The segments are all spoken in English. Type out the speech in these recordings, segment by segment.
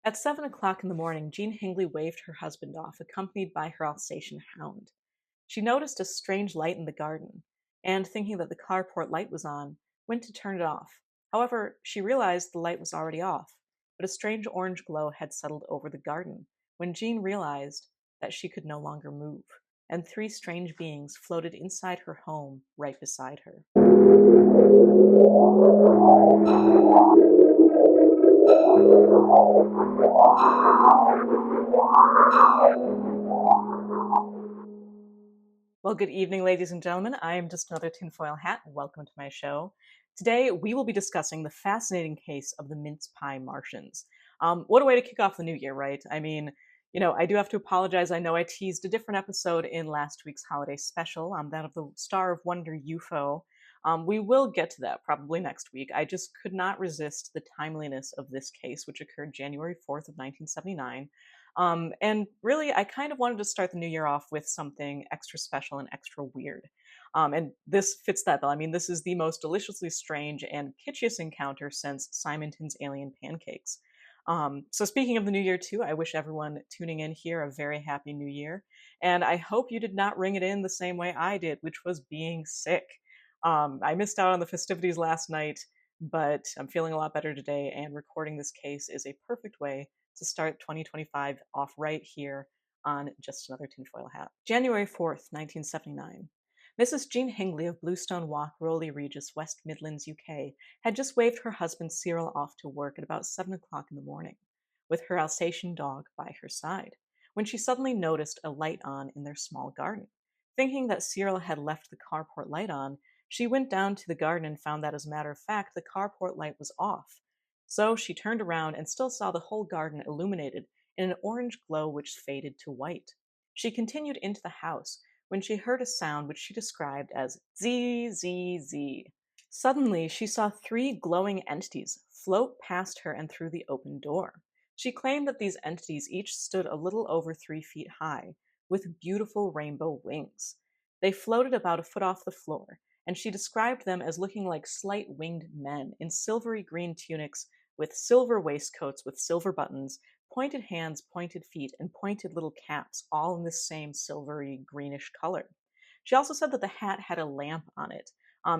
At 7 o'clock in the morning, Jean Hingley waved her husband off, accompanied by her Alsatian hound. She noticed a strange light in the garden, and thinking that the carport light was on, went to turn it off. However, she realized the light was already off, but a strange orange glow had settled over the garden when Jean realized that she could no longer move, and three strange beings floated inside her home right beside her. Well, good evening, ladies and gentlemen. I am just another tinfoil hat. Welcome to my show. Today, we will be discussing the fascinating case of the Mince Pie Martians. What a way to kick off the new year, right? I mean, I do have to apologize. I know I teased a different episode in last week's holiday special, that of the Star of Wonder UFO. We will get to that probably next week. I just could not resist the timeliness of this case, which occurred January 4th of 1979. And really, I kind of wanted to start the new year off with something extra special and extra weird. And this fits that bill. I mean, this is the most deliciously strange and kitschiest encounter since Simonton's alien pancakes. So speaking of the new year too, I wish everyone tuning in here a very happy new year. And I hope you did not ring it in the same way I did, which was being sick. I missed out on the festivities last night, but I'm feeling a lot better today, and recording this case is a perfect way to start 2025 off right here on Just Another Tinfoil Hat. January 4th, 1979. Mrs. Jean Hingley of Bluestone Walk, Rowley Regis, West Midlands, UK, had just waved her husband Cyril off to work at about 7 o'clock in the morning, with her Alsatian dog by her side, when she suddenly noticed a light on in their small garden. Thinking that Cyril had left the carport light on, she went down to the garden and found that, as a matter of fact, the carport light was off. So she turned around and still saw the whole garden illuminated in an orange glow which faded to white. She continued into the house when she heard a sound which she described as zee, zee, zee. Suddenly, she saw three glowing entities float past her and through the open door. She claimed that these entities each stood a little over 3 feet high, with beautiful rainbow wings. They floated about a foot off the floor, and she described them as looking like slight winged men in silvery green tunics with silver waistcoats with silver buttons, pointed hands, pointed feet, and pointed little caps, all in the same silvery greenish color. She also said that the hat had a lamp on it.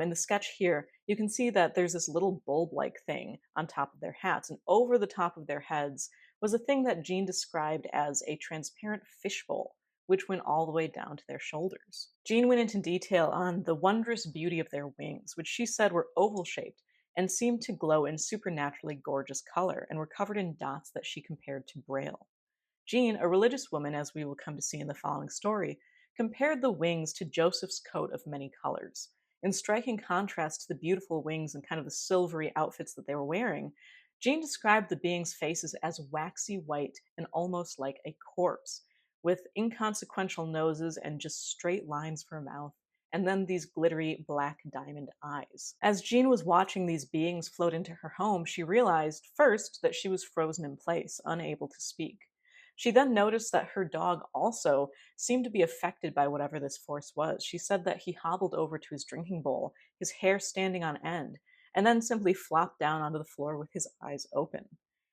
In the sketch here, you can see that there's this little bulb-like thing on top of their hats, and over the top of their heads was a thing that Jean described as a transparent fishbowl, which went all the way down to their shoulders. Jean went into detail on the wondrous beauty of their wings, which she said were oval-shaped and seemed to glow in supernaturally gorgeous color and were covered in dots that she compared to braille. Jean, a religious woman, as we will come to see in the following story, compared the wings to Joseph's coat of many colors. In striking contrast to the beautiful wings and kind of the silvery outfits that they were wearing, Jean described the beings' faces as waxy white and almost like a corpse, with inconsequential noses and just straight lines for a mouth, and then these glittery black diamond eyes. As Jean was watching these beings float into her home, she realized, first, that she was frozen in place, unable to speak. She then noticed that her dog also seemed to be affected by whatever this force was. She said that he hobbled over to his drinking bowl, his hair standing on end, and then simply flopped down onto the floor with his eyes open.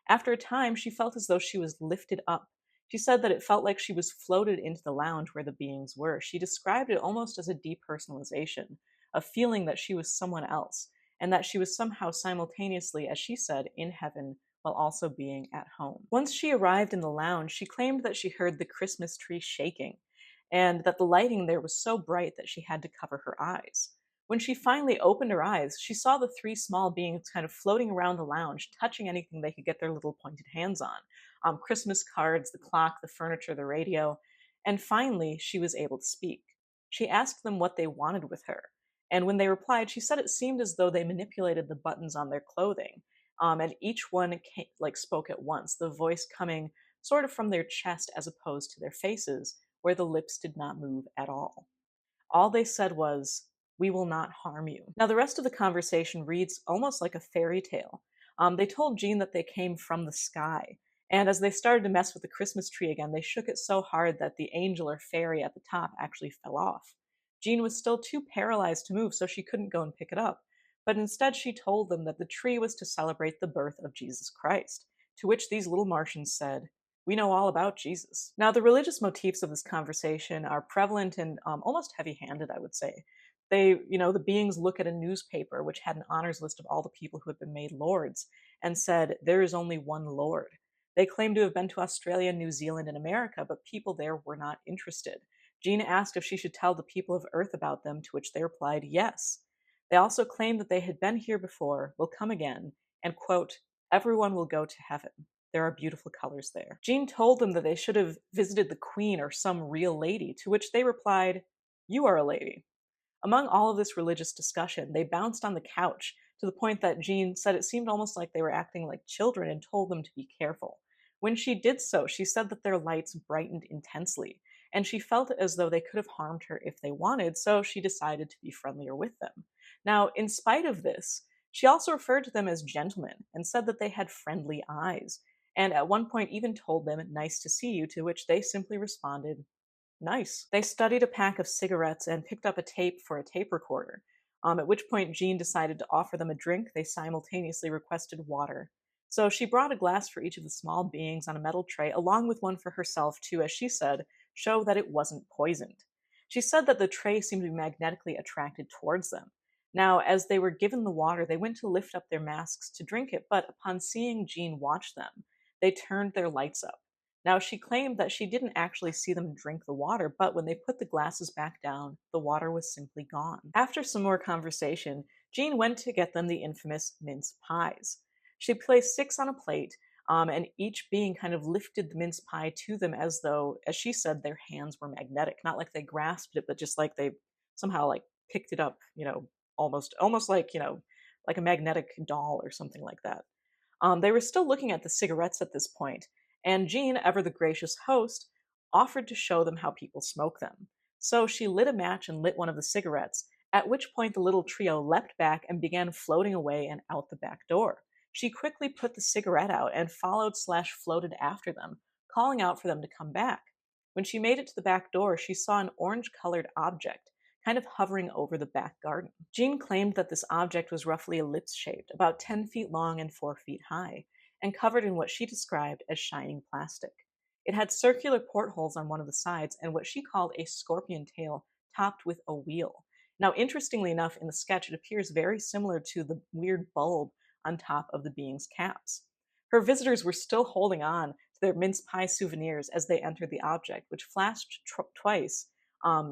After a time, she felt as though she was lifted up. She said that it felt like she was floated into the lounge where the beings were. She described it almost as a depersonalization, a feeling that she was someone else, and that she was somehow simultaneously, as she said, in heaven while also being at home. Once she arrived in the lounge, she claimed that she heard the Christmas tree shaking, and that the lighting there was so bright that she had to cover her eyes. When she finally opened her eyes, she saw the three small beings kind of floating around the lounge, touching anything they could get their little pointed hands on. Christmas cards, the clock, the furniture, the radio. And finally, she was able to speak. She asked them what they wanted with her. And when they replied, she said it seemed as though they manipulated the buttons on their clothing. And each one spoke at once, the voice coming sort of from their chest as opposed to their faces, where the lips did not move at all. All they said was, "We will not harm you." Now, the rest of the conversation reads almost like a fairy tale. They told Jean that they came from the sky, and as they started to mess with the Christmas tree again, they shook it so hard that the angel or fairy at the top actually fell off. Jean was still too paralyzed to move, so she couldn't go and pick it up, but instead she told them that the tree was to celebrate the birth of Jesus Christ. to which these little Martians said, "We know all about Jesus." Now, the religious motifs of this conversation are prevalent and almost heavy handed, I would say. The beings look at a newspaper which had an honors list of all the people who had been made lords and said, "There is only one Lord." They claimed to have been to Australia, New Zealand, and America, but people there were not interested. Jean asked if she should tell the people of Earth about them, to which they replied yes. They also claimed that they had been here before, will come again, and, quote, "Everyone will go to heaven. There are beautiful colors there." Jean told them that they should have visited the Queen or some real lady, to which they replied, "You are a lady." Among all of this religious discussion, they bounced on the couch to the point that Jean said it seemed almost like they were acting like children and told them to be careful. When she did so, she said that their lights brightened intensely, and she felt as though they could have harmed her if they wanted, so she decided to be friendlier with them. Now, in spite of this, she also referred to them as gentlemen and said that they had friendly eyes, and at one point even told them, "Nice to see you," to which they simply responded, "Nice." They studied a pack of cigarettes and picked up a tape for a tape recorder, at which point Jean decided to offer them a drink. They simultaneously requested water. So she brought a glass for each of the small beings on a metal tray, along with one for herself to, as she said, show that it wasn't poisoned. She said that the tray seemed to be magnetically attracted towards them. Now, as they were given the water, they went to lift up their masks to drink it, but upon seeing Jean watch them, they turned their lights up. Now, she claimed that she didn't actually see them drink the water, but when they put the glasses back down, the water was simply gone. After some more conversation, Jean went to get them the infamous mince pies. She placed 6 on a plate, and each being kind of lifted the mince pie to them as though, as she said, their hands were magnetic. Not like they grasped it, but just like they somehow like picked it up, almost like, like a magnetic doll or something like that. They were still looking at the cigarettes at this point, and Jean, ever the gracious host, offered to show them how people smoke them. So she lit a match and lit one of the cigarettes, at which point the little trio leapt back and began floating away and out the back door. She quickly put the cigarette out and followed/floated after them, calling out for them to come back. When she made it to the back door, she saw an orange-colored object, kind of hovering over the back garden. Jean claimed that this object was roughly ellipse-shaped, about 10 feet long and 4 feet high, and covered in what she described as shining plastic. It had circular portholes on one of the sides and what she called a scorpion tail topped with a wheel. Now, interestingly enough, in the sketch, it appears very similar to the weird bulb on top of the being's caps. Her visitors were still holding on to their mince pie souvenirs as they entered the object, which flashed twice.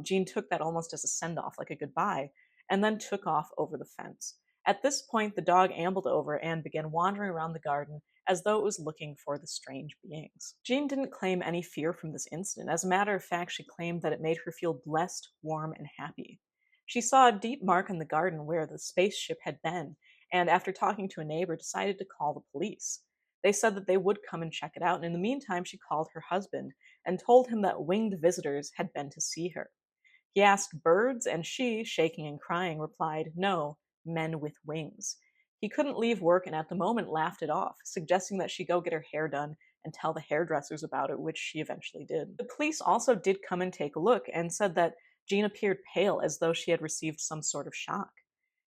Jean took that almost as a send-off, like a goodbye, and then took off over the fence. At this point, the dog ambled over and began wandering around the garden as though it was looking for the strange beings. Jean didn't claim any fear from this incident. As a matter of fact, she claimed that it made her feel blessed, warm, and happy. She saw a deep mark in the garden where the spaceship had been, and after talking to a neighbor, decided to call the police. They said that they would come and check it out, and in the meantime, she called her husband and told him that winged visitors had been to see her. He asked birds, and she, shaking and crying, replied, "No, men with wings." He couldn't leave work and at the moment laughed it off, suggesting that she go get her hair done and tell the hairdressers about it, which she eventually did. The police also did come and take a look and said that Jean appeared pale as though she had received some sort of shock.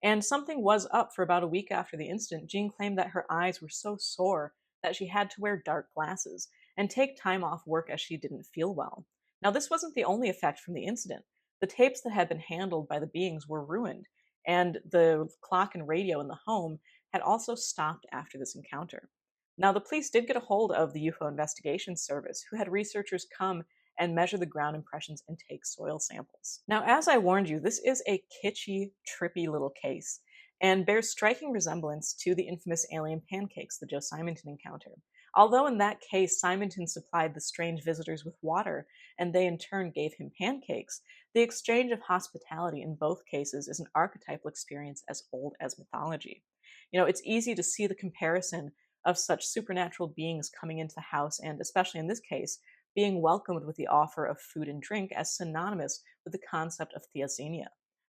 And something was up for about a week after the incident. Jean claimed that her eyes were so sore that she had to wear dark glasses and take time off work as she didn't feel well. Now, this wasn't the only effect from the incident. The tapes that had been handled by the beings were ruined, and the clock and radio in the home had also stopped after this encounter. Now, the police did get a hold of the UFO Investigation Service, who had researchers come and measure the ground impressions and take soil samples. Now, as I warned you, this is a kitschy, trippy little case, and bears striking resemblance to the infamous alien pancakes, the Joe Simonton encounter. Although in that case, Simonton supplied the strange visitors with water, and they in turn gave him pancakes, the exchange of hospitality in both cases is an archetypal experience as old as mythology. It's easy to see the comparison of such supernatural beings coming into the house, and especially in this case, being welcomed with the offer of food and drink as synonymous with the concept of theoxenia,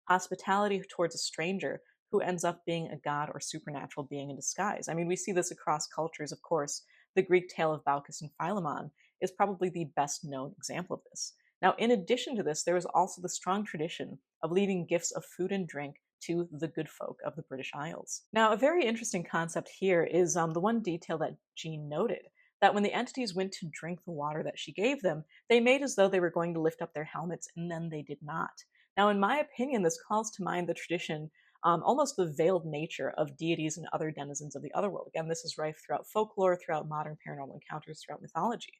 hospitality towards a stranger who ends up being a god or supernatural being in disguise. I mean, we see this across cultures, of course. The Greek tale of Baucis and Philemon is probably the best known example of this. Now, in addition to this, there is also the strong tradition of leaving gifts of food and drink to the good folk of the British Isles. Now, a very interesting concept here is the one detail that Jean noted, that when the entities went to drink the water that she gave them, they made as though they were going to lift up their helmets, and then they did not. Now, in my opinion, this calls to mind the tradition, almost the veiled nature of deities and other denizens of the otherworld. Again, this is rife throughout folklore, throughout modern paranormal encounters, throughout mythology,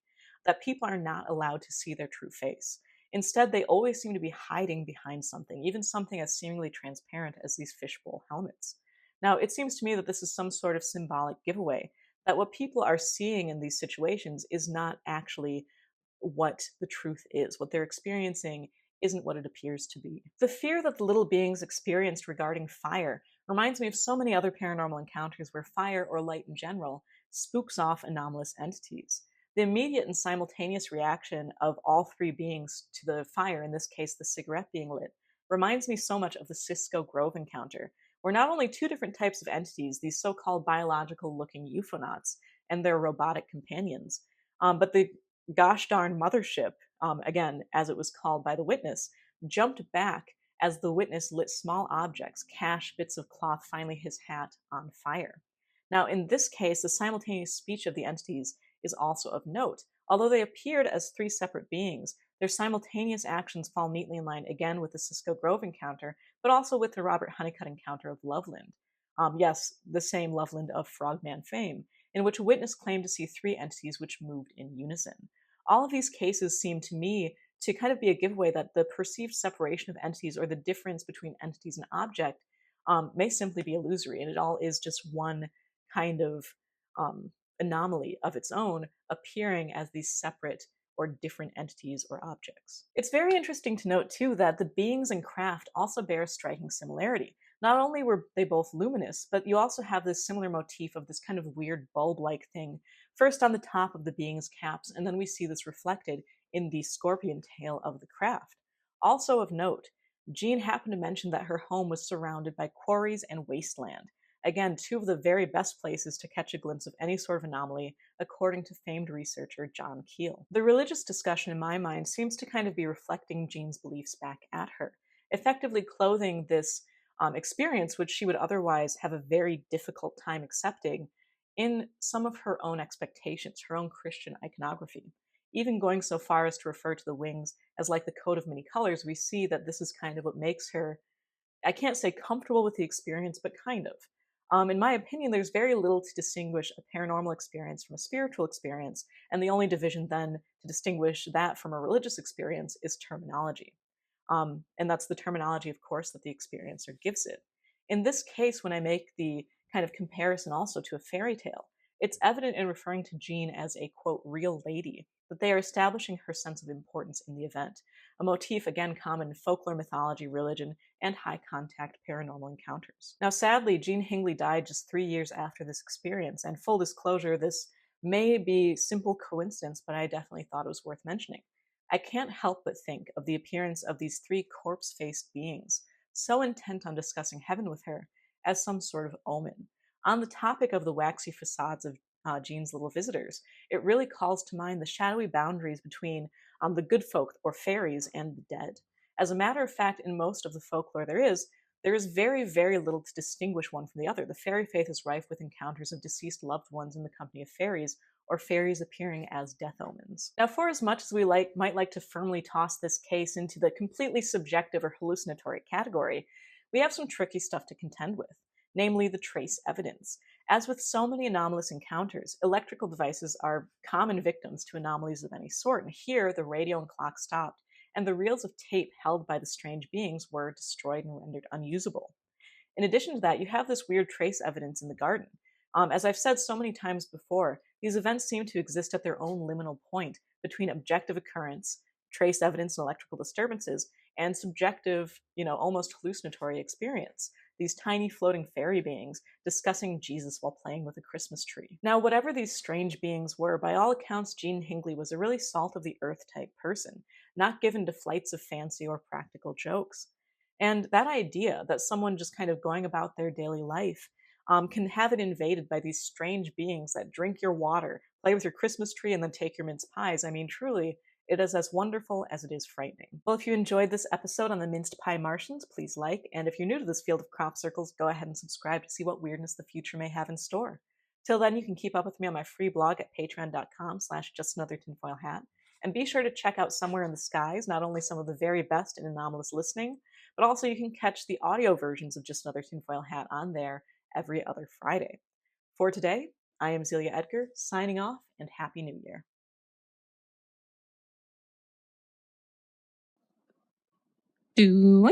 that people are not allowed to see their true face. Instead, they always seem to be hiding behind something, even something as seemingly transparent as these fishbowl helmets. Now, it seems to me that this is some sort of symbolic giveaway, that what people are seeing in these situations is not actually what the truth is. What they're experiencing isn't what it appears to be. The fear that the little beings experienced regarding fire reminds me of so many other paranormal encounters where fire, or light in general, spooks off anomalous entities. The immediate and simultaneous reaction of all three beings to the fire, in this case the cigarette being lit, reminds me so much of the Cisco Grove encounter, where not only two different types of entities, these so-called biological-looking euphonauts and their robotic companions, but the gosh darn mothership, again, as it was called by the witness, jumped back as the witness lit small objects, cash, bits of cloth, finally his hat, on fire. Now, in this case, the simultaneous speech of the entities is also of note. Although they appeared as three separate beings, their simultaneous actions fall neatly in line again with the Cisco Grove encounter, but also with the Robert Honeycutt encounter of Loveland. Yes, the same Loveland of Frogman fame, in which a witness claimed to see three entities which moved in unison. All of these cases seem to me to kind of be a giveaway that the perceived separation of entities, or the difference between entities and object, may simply be illusory, and it all is just one kind of um, anomaly of its own, appearing as these separate or different entities or objects. It's very interesting to note, too, that the beings and craft also bear a striking similarity. Not only were they both luminous, but you also have this similar motif of this kind of weird bulb-like thing, first on the top of the being's caps, and then we see this reflected in the scorpion tail of the craft. Also of note, Jean happened to mention that her home was surrounded by quarries and wasteland. Again, two of the very best places to catch a glimpse of any sort of anomaly, according to famed researcher John Keel. The religious discussion, in my mind, seems to kind of be reflecting Jean's beliefs back at her, effectively clothing this experience, which she would otherwise have a very difficult time accepting, in some of her own expectations, her own Christian iconography. Even going so far as to refer to the wings as like the coat of many colors, we see that this is kind of what makes her, I can't say comfortable with the experience, but kind of. In my opinion, there's very little to distinguish a paranormal experience from a spiritual experience, and the only division then to distinguish that from a religious experience is terminology. And that's the terminology, of course, that the experiencer gives it. In this case, when I make the kind of comparison also to a fairy tale, it's evident in referring to Jean as a, quote, real lady, that they are establishing her sense of importance in the event, a motif again common in folklore, mythology, religion, and high-contact paranormal encounters. Now, sadly, Jean Hingley died just 3 years after this experience, and full disclosure, this may be simple coincidence, but I definitely thought it was worth mentioning. I can't help but think of the appearance of these three corpse-faced beings, so intent on discussing heaven with her, as some sort of omen. On the topic of the waxy facades of Jean's little visitors, it really calls to mind the shadowy boundaries between the good folk, or fairies, and the dead. As a matter of fact, in most of the folklore there is very, very little to distinguish one from the other. The fairy faith is rife with encounters of deceased loved ones in the company of fairies, or fairies appearing as death omens. Now, for as much as we might like to firmly toss this case into the completely subjective or hallucinatory category, we have some tricky stuff to contend with, namely the trace evidence. As with so many anomalous encounters, electrical devices are common victims to anomalies of any sort, and here the radio and clock stopped, and the reels of tape held by the strange beings were destroyed and rendered unusable. In addition to that, you have this weird trace evidence in the garden. As I've said so many times before, these events seem to exist at their own liminal point between objective occurrence, trace evidence and electrical disturbances, and subjective, almost hallucinatory experience. These tiny floating fairy beings discussing Jesus while playing with a Christmas tree. Now, whatever these strange beings were, by all accounts, Jean Hingley was a really salt-of-the-earth type person, not given to flights of fancy or practical jokes. And that idea that someone just kind of going about their daily life can have it invaded by these strange beings that drink your water, play with your Christmas tree, and then take your mince pies, I mean, truly, it is as wonderful as it is frightening. Well, if you enjoyed this episode on the Minced Pie Martians, please like, and if you're new to this field of crop circles, go ahead and subscribe to see what weirdness the future may have in store. Till then, you can keep up with me on my free blog at patreon.com/JustAnotherTinFoilHat, and be sure to check out Somewhere in the Skies, not only some of the very best in anomalous listening, but also you can catch the audio versions of Just Another Tinfoil Hat on there every other Friday. For today, I am Zelia Edgar, signing off, and Happy New Year. Do